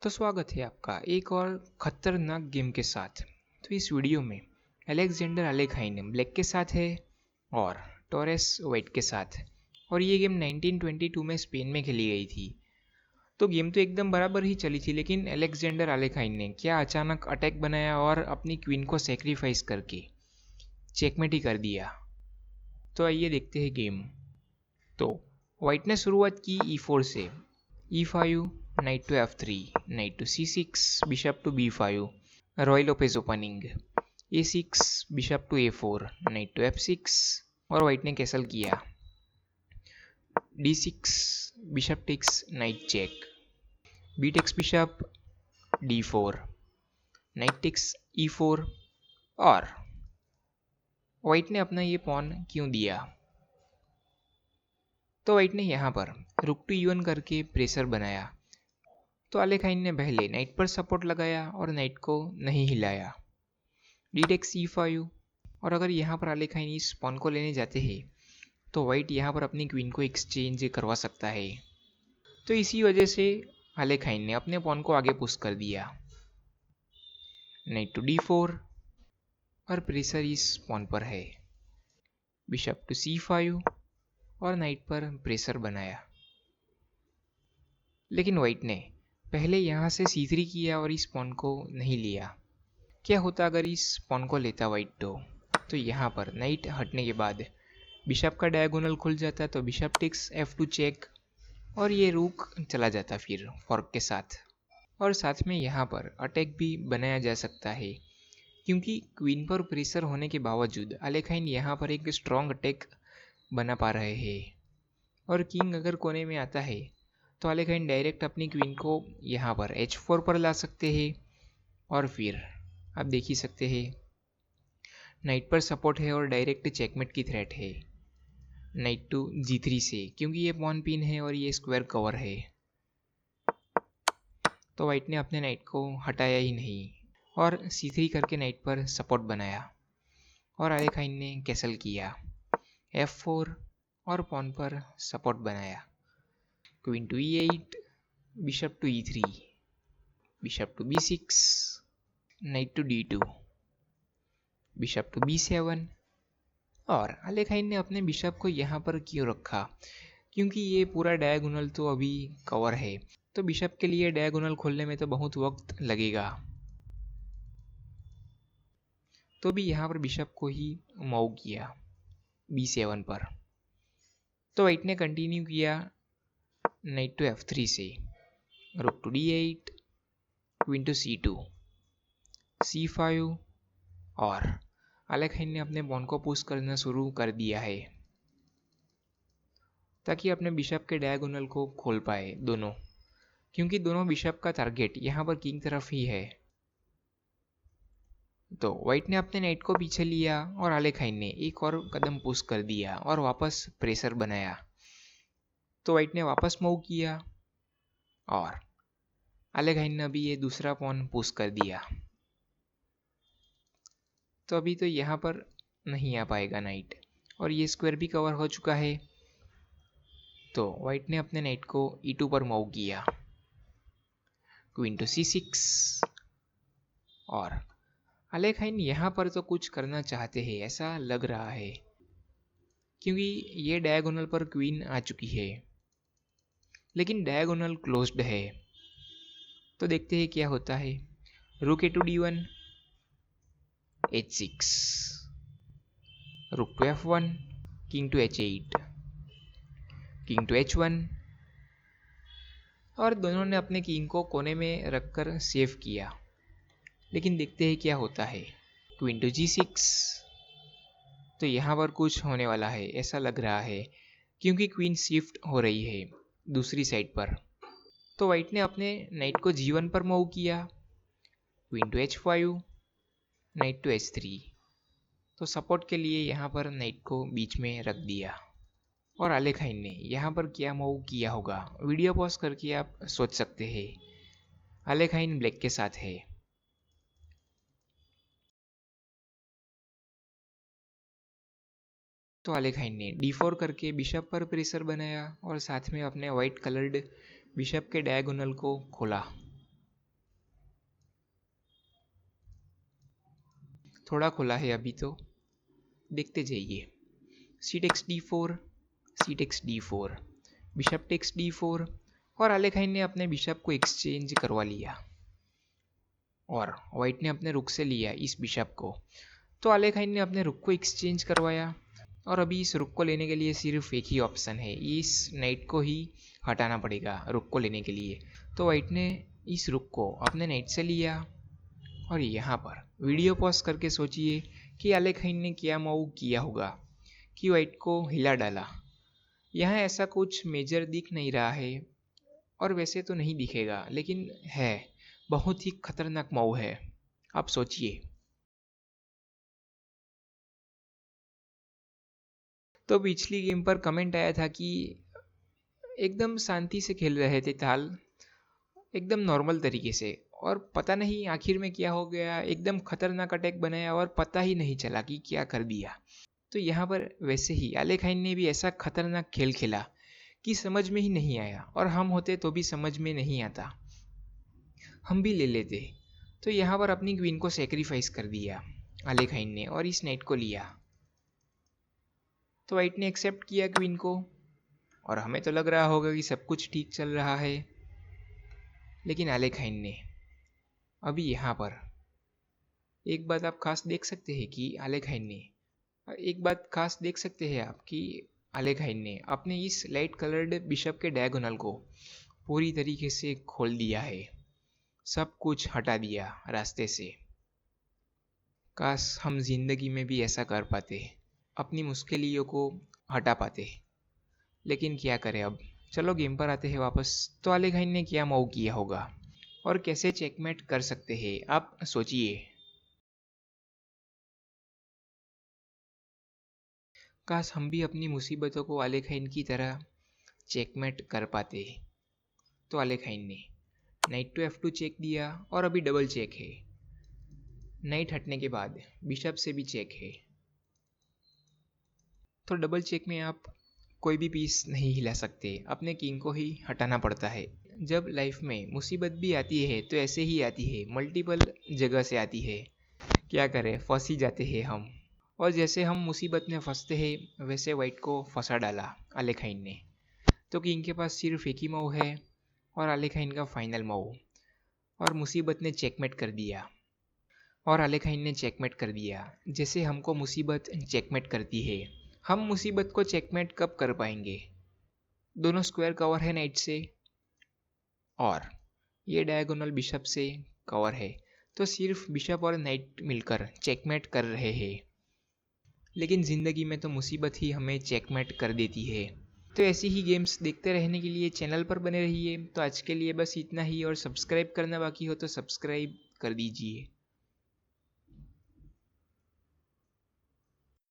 तो स्वागत है आपका एक और खतरनाक गेम के साथ। तो इस वीडियो में अलेक्जेंडर आलेखाइन ब्लैक के साथ है और टोरेस वाइट के साथ। और ये गेम 1922 में स्पेन में खेली गई थी। तो गेम तो एकदम बराबर ही चली थी, लेकिन अलेक्जेंडर आलेखाइन ने क्या अचानक अटैक बनाया और अपनी क्वीन को सेक्रीफाइस करके चेकमेट ही कर दिया। तो आइए देखते हैं गेम। तो वाइट ने शुरुआत की E4 से, E5, knight to F3, knight to C6, bishop to B5, Roy Lopez opening, A6, bishop to A4, knight to F6 और वाइट ने कैसल किया, D6, bishop takes, knight check, B takes bishop, D4, knight takes E4 और white ने अपना ये pawn क्यों दिया। तो वाइट ने यहाँ पर रुक टू E1 करके प्रेशर बनाया। तो आलेखाइन ने पहले नाइट पर सपोर्ट लगाया और नाइट को नहीं हिलाया, डी टेक्स E5। और अगर यहाँ पर आलेखाइन इस पॉन को लेने जाते हैं तो वाइट यहाँ पर अपनी क्वीन को एक्सचेंज करवा सकता है। तो इसी वजह से आलेखाइन ने अपने पॉन को आगे पुश कर दिया, नाइट टू D4 और प्रेशर इस पॉन पर है, बिशप टू C5 और नाइट पर प्रेशर बनाया। लेकिन वाइट ने पहले यहाँ से C3 किया और इस पॉन को नहीं लिया। क्या होता अगर इस पॉन को लेता वाइट तो यहाँ पर नाइट हटने के बाद बिशप का डायगोनल खुल जाता, तो बिशप टेक्स F2 चेक और ये रूक चला जाता फिर फॉर्क के साथ। और साथ में यहाँ पर अटैक भी बनाया जा सकता है, क्योंकि क्वीन पर प्रेशर होने के बावजूद आलेखाइन यहाँ पर एक स्ट्रॉन्ग अटैक बना पा रहे हैं। और किंग अगर कोने में आता है तो आलेखाइन डायरेक्ट अपनी क्वीन को यहाँ पर H4 पर ला सकते हैं और फिर आप देख ही सकते हैं नाइट पर सपोर्ट है और डायरेक्ट चेकमेट की थ्रेट है नाइट टू G3 से, क्योंकि ये पॉन पिन है और ये स्क्वायर कवर है। तो वाइट ने अपने नाइट को हटाया ही नहीं और C3 करके नाइट पर सपोर्ट बनाया और आलेखाइन ने कैसल किया, F4 और पॉन पर सपोर्ट बनाया, queen to E8, bishop to E3, bishop to B6, knight to D2, bishop to B7। और आलेखाइन ने अपने बिशप को यहाँ पर क्यों रखा, क्योंकि ये पूरा डायगोनल तो अभी कवर है, तो बिशप के लिए डायगोनल खोलने में तो बहुत वक्त लगेगा। तो भी यहाँ पर बिशप को ही मूव किया B7 पर। तो वाइट ने कंटिन्यू किया नाइट टू F3 से, रुक to D8, queen to C2, C5 और आलेखाइन ने अपने पॉन को पुश करना शुरू कर दिया है ताकि अपने बिशप के डायगोनल को खोल पाए दोनों, क्योंकि दोनों बिशप का टारगेट यहाँ पर किंग तरफ ही है। तो वाइट ने अपने नाइट को पीछे लिया और आलेखाइन ने एक और कदम पुश कर दिया और वापस प्रेशर बनाया। तो वाइट ने वापस मूव किया और आलेखाइन ने अभी ये दूसरा पॉन पुश कर दिया। तो अभी तो यहाँ पर नहीं आ पाएगा नाइट और ये स्क्वायर भी कवर हो चुका है। तो वाइट ने अपने नाइट को E2 पर मूव किया, क्वीन टू C6 और आलेखाइन यहाँ पर तो कुछ करना चाहते हैं ऐसा लग रहा है, क्योंकि ये डायगोनल पर क्वीन आ चुकी है, लेकिन डायगोनल क्लोज्ड है। तो देखते हैं क्या होता है। रुक to D1, H6, rook to F1, king to H8, king to H1 और दोनों ने अपने किंग को कोने में रखकर सेव किया। लेकिन देखते हैं क्या होता है। क्वीन टू G6, तो यहाँ पर कुछ होने वाला है ऐसा लग रहा है, क्योंकि क्वीन शिफ्ट हो रही है दूसरी साइड पर। तो वाइट ने अपने नाइट को G1 पर मूव किया, queen to H5, night to H3। तो सपोर्ट के लिए यहाँ पर नाइट को बीच में रख दिया। और आलेखाइन ने यहाँ पर क्या मूव किया होगा, वीडियो पॉज करके आप सोच सकते हैं। आलेखाइन ब्लैक के साथ है। तो आलेखाइन ने D4 करके बिशप पर प्रेशर बनाया और साथ में अपने वाइट कलर्ड बिशप के डायगोनल को खोला। थोड़ा खुला है अभी तो, देखते जाइए। C takes d4, C takes d4, bishop takes d4 और आलेखाइन ने अपने बिशप को एक्सचेंज करवा लिया और वाइट ने अपने रुक से लिया इस बिशप को। तो आलेखाइन ने अपने रुक को एक्सचेंज करवाया और अभी इस रुक को लेने के लिए सिर्फ एक ही ऑप्शन है, इस नाइट को ही हटाना पड़ेगा रुक को लेने के लिए। तो वाइट ने इस रुक को अपने नाइट से लिया और यहाँ पर वीडियो पॉज करके सोचिए कि आलेखाइन ने क्या मूव किया होगा कि वाइट को हिला डाला। यहाँ ऐसा कुछ मेजर दिख नहीं रहा है और वैसे तो नहीं दिखेगा, लेकिन है बहुत ही खतरनाक मूव है। आप सोचिए। तो पिछली गेम पर कमेंट आया था कि एकदम शांति से खेल रहे थे ताल, एकदम नॉर्मल तरीके से, और पता नहीं आखिर में क्या हो गया, एकदम खतरनाक अटैक बनाया और पता ही नहीं चला कि क्या कर दिया। तो यहाँ पर वैसे ही आलेखाइन ने भी ऐसा खतरनाक खेल खेला कि समझ में ही नहीं आया, और हम होते तो भी समझ में नहीं आता, हम भी ले लेते। तो यहाँ पर अपनी क्वीन को सेक्रीफाइस कर दिया आलेखाइन ने और इस नाइट को लिया। तो वाइट ने एक्सेप्ट किया क्वीन को और हमें तो लग रहा होगा कि सब कुछ ठीक चल रहा है, लेकिन आलेखाइन ने अभी यहाँ पर एक बात आप खास देख सकते हैं कि आलेखाइन ने अपने इस लाइट कलर्ड बिशप के डायगोनल को पूरी तरीके से खोल दिया है, सब कुछ हटा दिया रास्ते से। काश हम जिंदगी में भी ऐसा कर पाते, अपनी मुश्किलों को हटा पाते, लेकिन क्या करें अब। चलो गेम पर आते हैं वापस। तो आलेखाइन ने क्या मूव किया होगा और कैसे चेकमेट कर सकते हैं, आप सोचिए। काश हम भी अपनी मुसीबतों को आलेखाइन की तरह चेकमेट कर पाते। तो आलेखाइन ने नाइट टू f2 चेक दिया और अभी डबल चेक है। नाइट हटने के बाद बिशप से भी चेक है। तो डबल चेक में आप कोई भी पीस नहीं हिला सकते, अपने किंग को ही हटाना पड़ता है। जब लाइफ में मुसीबत भी आती है तो ऐसे ही आती है, मल्टीपल जगह से आती है। क्या करें, फंस ही जाते हैं हम। और जैसे हम मुसीबत में फंसते हैं वैसे वाइट को फंसा डाला आलेखाइन ने। तो किंग के पास सिर्फ एक ही मूव है और आलेखाइन का फाइनल मूव, और मुसीबत ने चेकमेट कर दिया और आलेखाइन ने चेकमेट कर दिया। जैसे हमको मुसीबत चेकमेट करती है, हम मुसीबत को चेकमेट कब कर पाएंगे। दोनों स्क्वायर कवर है नाइट से और ये डायगोनल बिशप से कवर है, तो सिर्फ बिशप और नाइट मिलकर चेकमेट कर रहे हैं। लेकिन ज़िंदगी में तो मुसीबत ही हमें चेकमेट कर देती है। तो ऐसी ही गेम्स देखते रहने के लिए चैनल पर बने रहिए। तो आज के लिए बस इतना ही, और सब्सक्राइब करना बाकी हो तो सब्सक्राइब कर दीजिए।